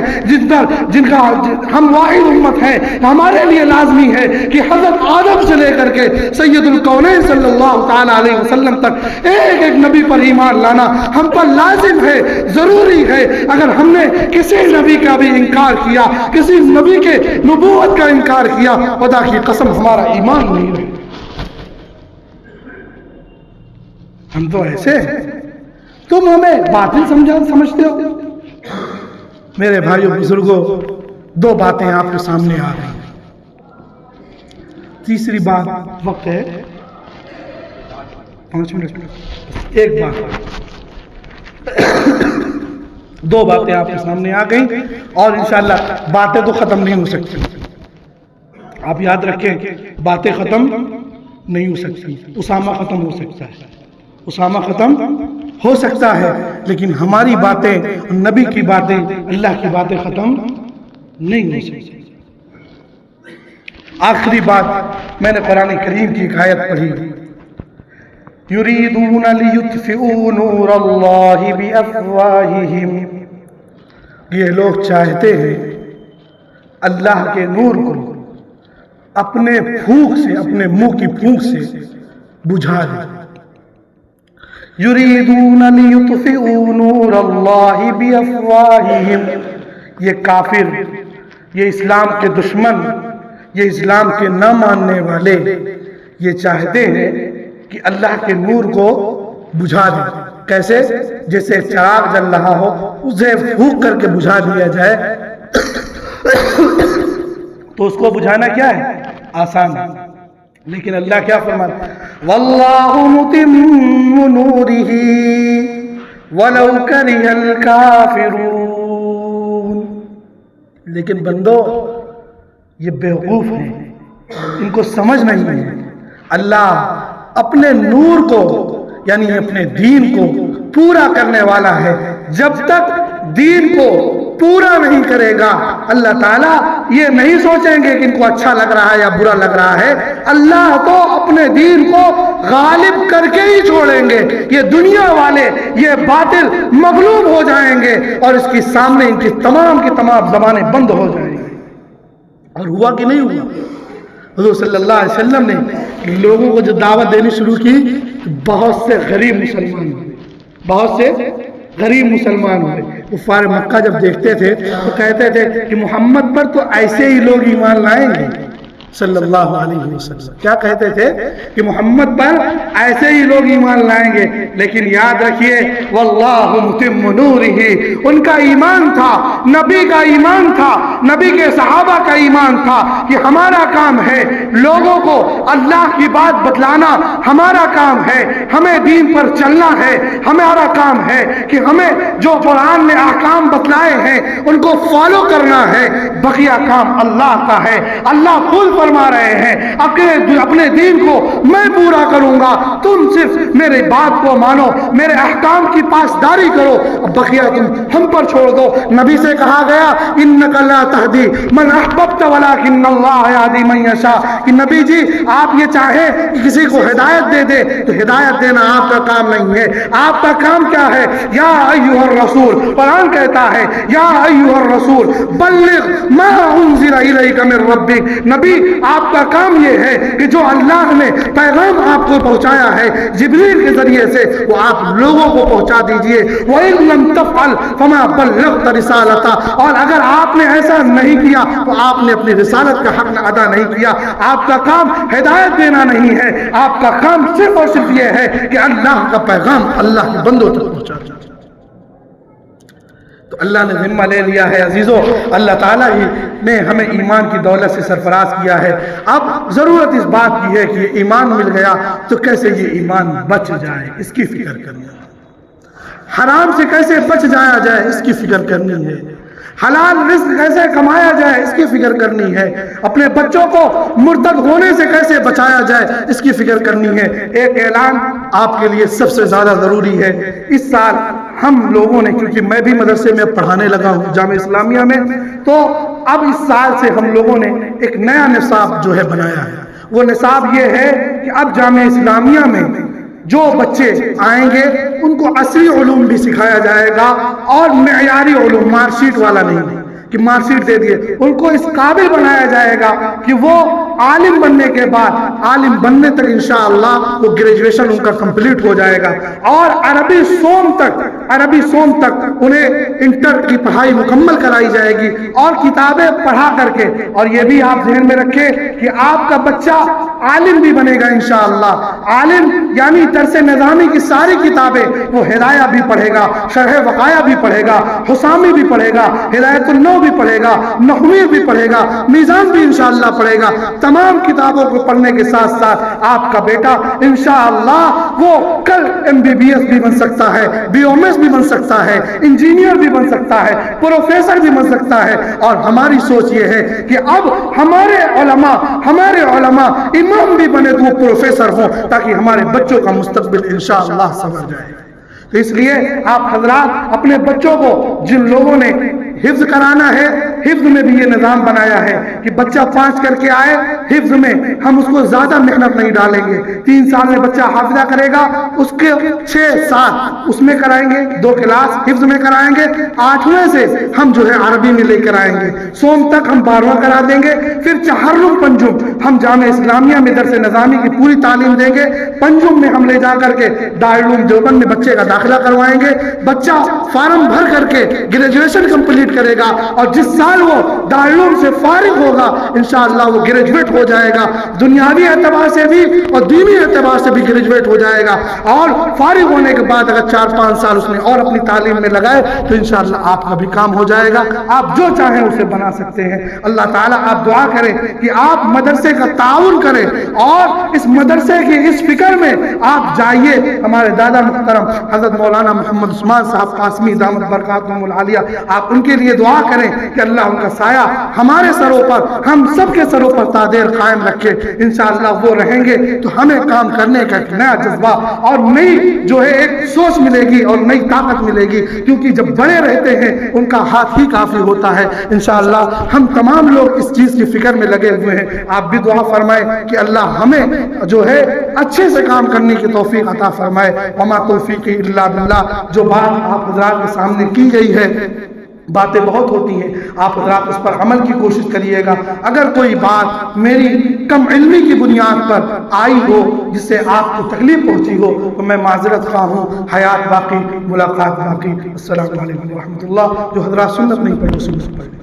ہم واحد امت ہیں، ہمارے لیے لازمی ہے کہ حضرت آدم سے لے کر کے سید الکونین صلی اللہ تعالیٰ علیہ وسلم تک ایک ایک نبی پر ایمان لانا ہم پر لازم ہے، ضروری ہے۔ اگر ہم نے کسی نبی کا بھی انکار کیا، کسی نبی کے نبوت کا انکار کیا، خدا کی قسم ہمارا ایمان نہیں رہے۔ ہم تو ایسے ہیں، تم ہمیں باطل سمجھتے ہو۔ میرے بھائیوں، بزرگوں، دو باتیں آپ کے سامنے آ رہی ہیں۔ تیسری بات، وقت ہے 5 منٹ، ایک بات، دو باتیں آپ کے سامنے آ گئیں، اور انشاءاللہ باتیں تو ختم نہیں ہو سکتی۔ آپ یاد رکھیں، باتیں ختم نہیں ہو سکتی۔ اسامہ ختم ہو سکتا ہے، اسامہ ختم ہو سکتا ہے، لیکن ہماری باتیں، نبی کی باتیں، اللہ کی باتیں ختم نہیں ہو سکتی۔ آخری بات، میں نے قرآن کریم کی ایک آیت پڑھی، یریدون لیطفئوا نور اللہ بافواہہم، یہ لوگ چاہتے ہیں اللہ کے نور کو اپنے پھونک سے، اپنے منہ کی پھونک سے بجھا دیں۔ یریدون لیطفئوا نور اللہ بافواہہم، یہ کافر، یہ اسلام کے دشمن، یہ اسلام کے نہ ماننے والے، یہ چاہتے ہیں کہ اللہ کے نور کو بجھا دیں۔ کیسے؟ جیسے چراغ جل رہا ہو، اسے پھونک کر کے بجھا دیا جائے تو اس کو بجھانا کیا ہے؟ آسان ہے، لیکن اللہ کیا فرماتا ہے؟ واللہ متم نورہ ولو کرہ الکافرون۔ لیکن بندو، یہ بیوقوف ہیں، ان کو سمجھ نہیں ہے، اللہ اپنے نور کو، یعنی اپنے دین کو پورا کرنے والا ہے۔ جب تک دین کو پورا نہیں کرے گا، اللہ تعالیٰ یہ نہیں سوچیں گے کہ ان کو اچھا لگ رہا ہے یا برا لگ رہا ہے، اللہ تو اپنے دین کو غالب کر کے ہی چھوڑیں گے۔ یہ دنیا والے، یہ باطل مغلوب ہو جائیں گے، اور اس کے سامنے ان کی تمام زبانیں بند ہو جائیں گی۔ اور ہوا کہ نہیں ہوا؟ حضور صلی اللہ علیہ وسلم نے لوگوں کو جو دعوت دینی شروع کی تو بہت سے غریب مسلمان ہوئے، بہت سے غریب مسلمان ہوئے۔ کفار مکہ جب دیکھتے تھے تو کہتے تھے کہ محمد پر تو ایسے ہی لوگ ایمان لائیں گے صلی اللہ علیہ وسلم، کیا کہتے تھے کہ محمد پر ایسے ہی لوگ ایمان لائیں گے، لیکن یاد رکھیے واللہ متم نورہ، ان کا ایمان تھا، نبی کا ایمان تھا، نبی کے صحابہ کا ایمان تھا کہ ہمارا کام ہے لوگوں کو اللہ کی بات بتلانا، ہمارا کام ہے ہمیں دین پر چلنا ہے، ہمارا کام ہے کہ ہمیں جو قرآن نے احکام بتلائے ہیں ان کو فالو کرنا ہے، بقیہ کام اللہ کا ہے۔ اللہ خود فرما رہے ہیں اپنے دین کو میں پورا کروں گا، تم صرف میرے بات کو مانو، میرے احکام کی پاسداری کرو، بقیہ تم ہم پر چھوڑ دو۔ نبی سے کہا گیا انک لا تہدی من احببت ولکن اللہ یہدی من یشاء، کہ نبی جی آپ یہ چاہیں کہ کسی کو ہدایت دے دے تو ہدایت دینا آپ کا کام نہیں ہے، آپ کا کام کیا ہے؟ یا ایھا الرسول، قرآن کہتا ہے یا ایھا الرسول بلغ ما انزل الیک من ربک، نبی آپ کا کام یہ ہے کہ جو اللہ نے پیغام آپ کو پہنچایا ہے جبریل کے ذریعے سے وہ آپ لوگوں کو پہنچا دیجئے۔ وَإِن لَمْ تَفْعَلْ فَمَا بَلَّغْتَ رِسَالَتَهُ، اور اگر آپ نے ایسا نہیں کیا تو آپ نے اپنی رسالت کا حق ادا نہیں کیا۔ آپ کا کام ہدایت دینا نہیں ہے، آپ کا کام صرف اور صرف یہ ہے کہ اللہ کا پیغام اللہ کے بندوں تک پہنچا دیں۔ تو اللہ نے ذمہ لے لیا ہے عزیزو، اللہ تعالیٰ ہی نے ہمیں ایمان کی دولت سے سرفراز کیا ہے۔ اب ضرورت اس بات کی ہے کہ یہ ایمان مل گیا تو کیسے یہ ایمان بچ جائے اس کی فکر کرنی ہے، حرام سے کیسے بچ جایا جائے اس کی فکر کرنی ہے، حلال رزق کیسے کمایا جائے اس کی فکر کرنی ہے، اپنے بچوں کو مرتد ہونے سے کیسے بچایا جائے اس کی فکر کرنی ہے۔ ایک اعلان آپ کے لیے سب سے زیادہ ضروری ہے، اس سال ہم لوگوں نے، کیونکہ میں بھی مدرسے میں پڑھانے لگا ہوں جامعہ اسلامیہ میں، تو اب اس سال سے ہم لوگوں نے ایک نیا نصاب جو ہے بنایا ہے۔ وہ نصاب یہ ہے کہ اب جامعہ اسلامیہ میں جو بچے آئیں گے ان کو عصری علوم بھی سکھایا جائے گا، اور معیاری علوم، مارک شیٹ والا نہیں کہ مارک شیٹ دے دیے، ان کو اس قابل بنایا جائے گا کہ وہ عالم بننے کے بعد، عالم بننے تک انشاءاللہ وہ گریجویشن ان کا کمپلیٹ ہو جائے گا، اور عربی سوم تک انہیں انٹر کی پڑھائی مکمل کرائی جائے گی، اور کتابیں پڑھا کر کے، اور یہ بھی آپ ذہن میں رکھیں کہ آپ کا بچہ عالم بھی بنے گا انشاءاللہ، عالم یعنی درس نظامی کی ساری کتابیں وہ ہدایہ بھی پڑھے گا، شرح وقایہ بھی پڑھے گا، حسامی بھی پڑھے گا، ہدایت النو بھی پڑھے گا، نحوی بھی پڑھے گا، میزان بھی انشاءاللہ پڑھے گا۔ تمام کتابوں کو پڑھنے کے ساتھ ساتھ آپ کا بیٹا انشاءاللہ وہ کل MBBS بھی بن سکتا ہے، BOMS بھی بن سکتا ہے، انجینئر بھی بن سکتا ہے، پروفیسر بھی بن سکتا ہے۔ اور ہماری سوچ یہ ہے کہ اب ہمارے علماء امام بھی بنے تو وہ پروفیسر ہوں، تاکہ ہمارے بچوں کا مستقبل انشاءاللہ سنور جائے۔ تو اس لیے آپ حضرات اپنے بچوں کو، جن لوگوں نے حفظ کرانا ہے، حفظ میں بھی یہ نظام بنایا ہے کہ بچہ 5 کر کے آئے حفظ میں، ہم اس کو زیادہ محنت نہیں ڈالیں گے۔ 3 سال میں بچہ حافظہ کرے گا، اس کے 6-7 اس میں کرائیں گے، 2 کلاس حفظ میں کرائیں گے، 8ویں سے ہم جو ہے عربی میں لے کر آئیں گے، سوم تک ہم 12واں کرا دیں گے، پھر چہارم پنجم ہم جامعہ اسلامیہ میں درس نظامی کی پوری تعلیم دیں گے، پنجم میں ہم لے جا کر کے دارالعلوم دیوبند میں بچے کا داخلہ کروائیں گے، بچہ فارم بھر کر کے گریجویشن کمپلیٹ کرے گا، اور جس سال وہ دارالعلوم سے فارغ ہوگا انشاءاللہ وہ گریجویٹ ہو جائے گا، دنیاوی اعتبار سے بھی اور دینی اعتبار سے بھی گریجویٹ ہو جائے گا، اور فارغ ہونے کے بعد اگر 4-5 سال اس نے اور اپنی تعلیم میں لگائے تو انشاءاللہ آپ کا بھی کام ہو جائے گا، آپ جو چاہیں اسے بنا سکتے ہیں۔ اللہ تعالیٰ آپ دعا کریں کہ آپ مدرسے کا تعاون کریں، اور اس مدرسے کی اس فکر میں آپ جائیے۔ ہمارے دادا محترم حضرت مولانا محمد عثمان صاحب قاسمی دامت برکاتہم العالیہ، آپ ان کے لیے دعا کریں کہ اللہ ان کا سایہ ہمارے سروں پر، ہم سب کے سروں پر تادیر قائم رکھے۔ انشاءاللہ وہ رہیں گے تو ہمیں کام کرنے کا ایک نیا جذبہ اور نئی جو ہے ایک سوچ ملے گی اور نئی طاقت ملے گی، کیونکہ جب بڑے رہتے ہیں ان کا ہاتھ ہی کافی ہوتا ہے۔ انشاءاللہ ہم تمام لوگ اس چیز کی فکر میں لگے ہوئے ہیں، آپ بھی دعا فرمائیں کہ اللہ ہمیں جو ہے اچھے سے کام کرنے کی توفیق عطا فرمائے۔ وما توفیقی الا باللہ۔ جو بات آپ حضرات کے سامنے کی گئی ہے باتیں بہت ہوتی ہیں، آپ حضرات اس پر عمل کی کوشش کریے گا۔ اگر کوئی بات میری کم علمی کی بنیاد پر آئی ہو جس سے آپ کو تکلیف پہنچی ہو تو میں معذرت خواہ ہوں۔ حیات باقی، ملاقات باقی۔ السلام علیکم ورحمۃ اللہ۔ جو حضرات سنت نہیں پڑھے وہ سنت پڑھیں۔